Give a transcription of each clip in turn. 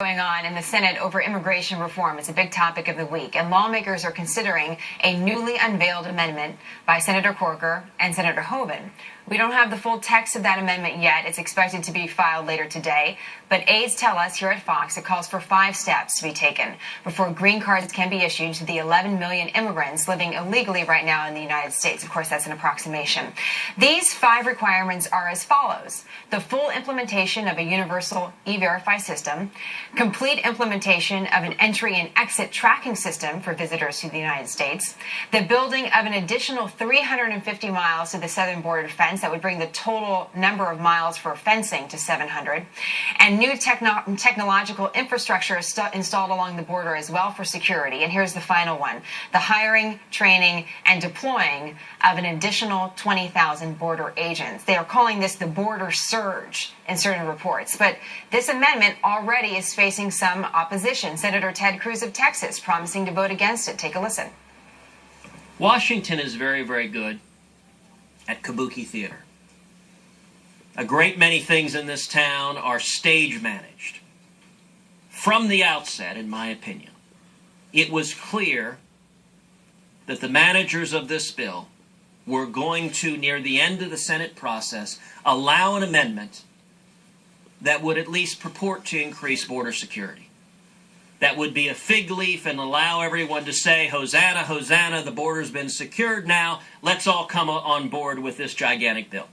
Going on in the Senate over immigration reform. It's a big topic of the week, and lawmakers are considering a newly unveiled amendment by Senator Corker and Senator Hoeven. We don't have the full text of that amendment yet. It's expected to be filed later today, but aides tell us here at Fox it calls for 5 steps to be taken before green cards can be issued to the 11 million immigrants living illegally right now in the United States. Of course, that's an approximation. These 5 requirements are as follows: the full implementation of a universal E-Verify system, complete implementation of an entry and exit tracking system for visitors to the United States, the building of an additional 350 miles to the southern border fence that would bring the total number of miles for fencing to 700, and new technological infrastructure installed along the border as well for security. And here's the final one: the hiring, training, and deploying of an additional 20,000 border agents. They are calling this the border surge in certain reports. But this amendment already is facing some opposition. Senator Ted Cruz of Texas promising to vote against it. Take a listen. Washington is very, very good at kabuki theater. A great many things in this town are stage managed. From the outset, in my opinion, it was clear that the managers of this bill were going to, near the end of the Senate process, allow an amendment that would at least purport to increase border security. That would be a fig leaf and allow everyone to say, Hosanna, Hosanna, the border's been secured now. Let's all come on board with this gigantic bill.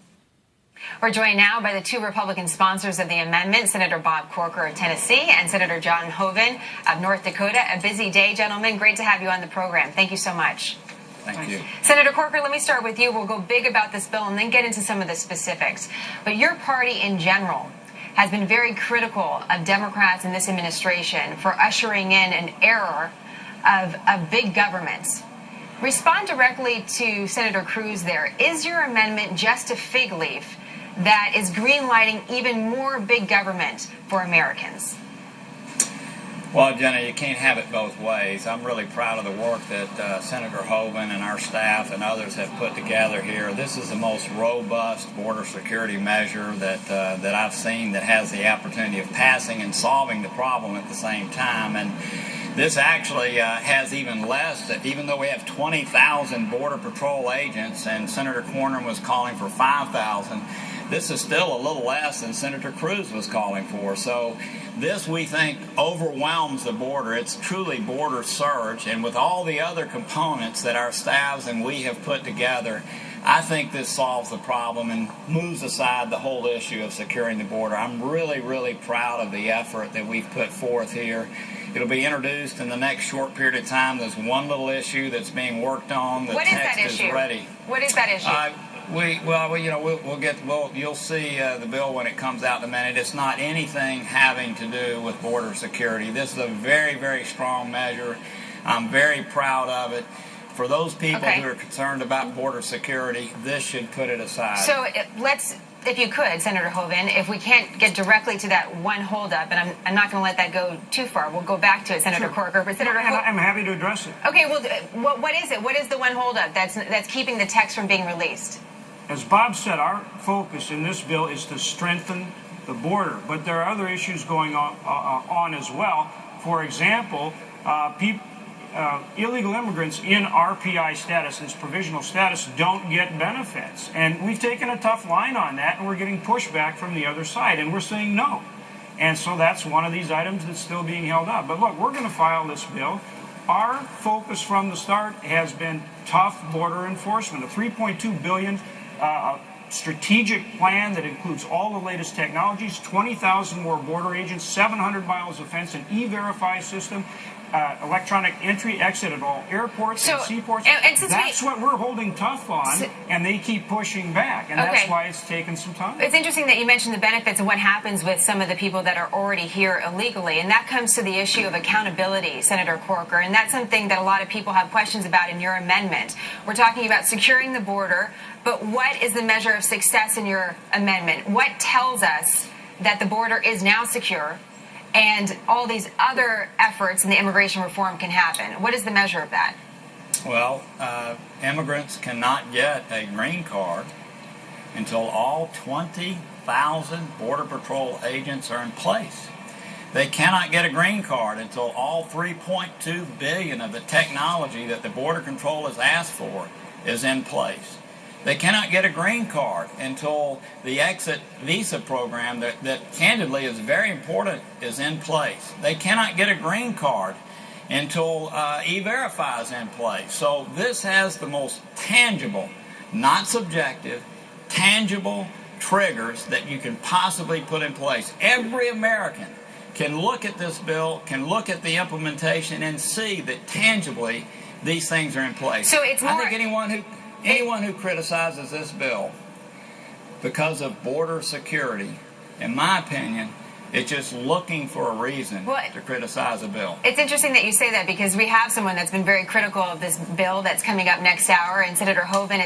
We're joined now by the 2 Republican sponsors of the amendment, Senator Bob Corker of Tennessee and Senator John Hoeven of North Dakota. A busy day, gentlemen. Great to have you on the program. Thank you so much. Thank you. Senator Corker, let me start with you. We'll go big about this bill and then get into some of the specifics. But your party in general has been very critical of Democrats in this administration for ushering in an era of big government. Respond directly to Senator Cruz there. Is your amendment just a fig leaf that is greenlighting even more big government for Americans? Well, Jenna, you can't have it both ways. I'm really proud of the work that Senator Hoeven and our staff and others have put together here. This is the most robust border security measure that I've seen that has the opportunity of passing and solving the problem at the same time. And this actually has even less, even though we have 20,000 Border Patrol agents and Senator Cornyn was calling for 5,000, this is still a little less than Senator Cruz was calling for. So this, we think, overwhelms the border. It's truly border surge. And with all the other components that our staffs and we have put together, I think this solves the problem and moves aside the whole issue of securing the border. I'm really, really proud of the effort that we've put forth here. It'll be introduced in the next short period of time. There's one little issue that's being worked on. The text is ready. What is that issue? You'll see the bill when it comes out in a minute. It's not anything having to do with border security. This is a very, very strong measure. I'm very proud of it. For those people who are concerned about border security, this should put it aside. So if you could, Senator Hoeven, if we can't get directly to that one holdup, and I'm not going to let that go too far, we'll go back to it, Senator Corker. But Senator I'm happy to address it. Okay, well, what is it? What is the one holdup that's keeping the text from being released? As Bob said, our focus in this bill is to strengthen the border, but there are other issues going on as well. For example, illegal immigrants in RPI status, this provisional status, don't get benefits. And we've taken a tough line on that, and we're getting pushback from the other side, and we're saying no. And so that's one of these items that's still being held up. But look, we're going to file this bill. Our focus from the start has been tough border enforcement, a $3.2 billion strategic plan that includes all the latest technologies, 20,000 more border agents, 700 miles of fence, an E-Verify system, electronic entry, exit at all airports and seaports. That's what we're holding tough on, and they keep pushing back, and that's why it's taken some time. It's interesting that you mentioned the benefits and what happens with some of the people that are already here illegally, and that comes to the issue of accountability, Senator Corker, and that's something that a lot of people have questions about in your amendment. We're talking about securing the border, but what is the measure of success in your amendment? What tells us that the border is now secure and all these other efforts in the immigration reform can happen? What is the measure of that? Well, immigrants cannot get a green card until all 20,000 Border Patrol agents are in place. They cannot get a green card until all 3.2 billion of the technology that the Border Control has asked for is in place. They cannot get a green card until the exit visa program that candidly is very important is in place. They cannot get a green card until E-Verify is in place. So this has the most tangible, not subjective, tangible triggers that you can possibly put in place. Every American can look at this bill, can look at the implementation, and see that tangibly these things are in place. So it's more, I think anyone who criticizes this bill because of border security, in my opinion, it's just looking for a reason to criticize a bill. It's interesting that you say that, because we have someone that's been very critical of this bill that's coming up next hour, and Senator Hoeven.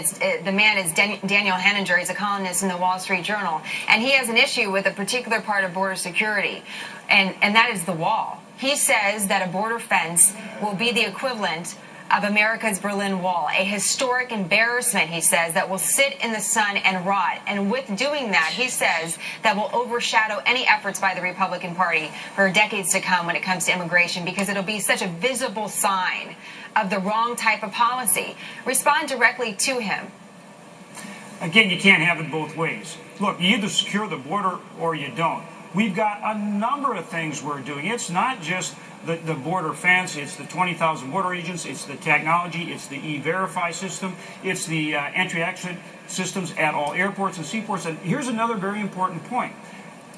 The man is Daniel Henninger. He's a columnist in the Wall Street Journal, and he has an issue with a particular part of border security, and that is the wall. He says that a border fence will be the equivalent of America's Berlin Wall, a historic embarrassment, he says, that will sit in the sun and rot. And with doing that, he says, that will overshadow any efforts by the Republican Party for decades to come when it comes to immigration, because it'll be such a visible sign of the wrong type of policy. Respond directly to him. Again, you can't have it both ways. Look, you either secure the border or you don't. We've got a number of things we're doing. It's not just the border fence, it's the 20,000 border agents, it's the technology, it's the E-Verify system, it's the entry-exit systems at all airports and seaports. And here's another very important point.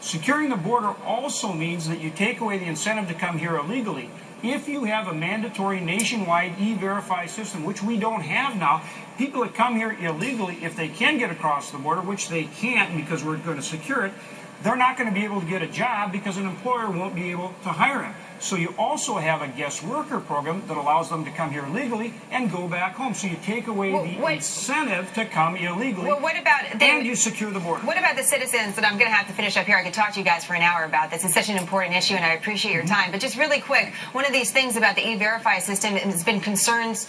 Securing the border also means that you take away the incentive to come here illegally. If you have a mandatory nationwide E-Verify system, which we don't have now, people that come here illegally, if they can get across the border, which they can't because we're going to secure it, they're not going to be able to get a job because an employer won't be able to hire them. So you also have a guest worker program that allows them to come here illegally and go back home. So you take away the incentive to come illegally, and you secure the border. What about the citizens, and I'm going to have to finish up here. I could talk to you guys for an hour about this. It's such an important issue, and I appreciate your time. But just really quick, one of these things about the E-Verify system, and there's been concerns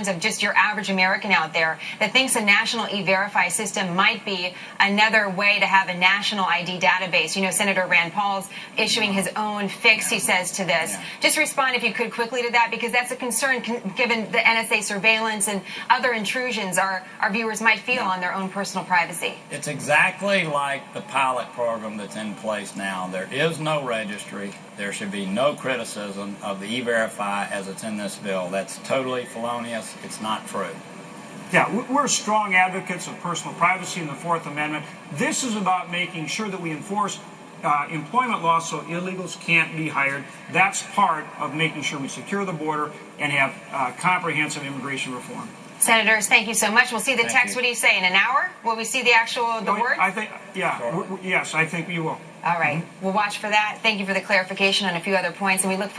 of just your average American out there that thinks a national E-Verify system might be another way to have a national ID database. You know, Senator Rand Paul's issuing his own fix, he says, to this. Just respond, if you could, quickly to that, because that's a concern given the NSA surveillance and other intrusions our viewers might feel on their own personal privacy. It's exactly like the pilot program that's in place now. There is no registry. There should be no criticism of the E-Verify as it's in this bill. That's totally felonious. It's not true. Yeah, we're strong advocates of personal privacy in the Fourth Amendment. This is about making sure that we enforce employment laws so illegals can't be hired. That's part of making sure we secure the border and have comprehensive immigration reform. Senators, thank you so much. We'll see the text. What do you say, in an hour? Will we see the words? I think, yes, I think we will. All right. We'll watch for that. Thank you for the clarification on a few other points, and we look forward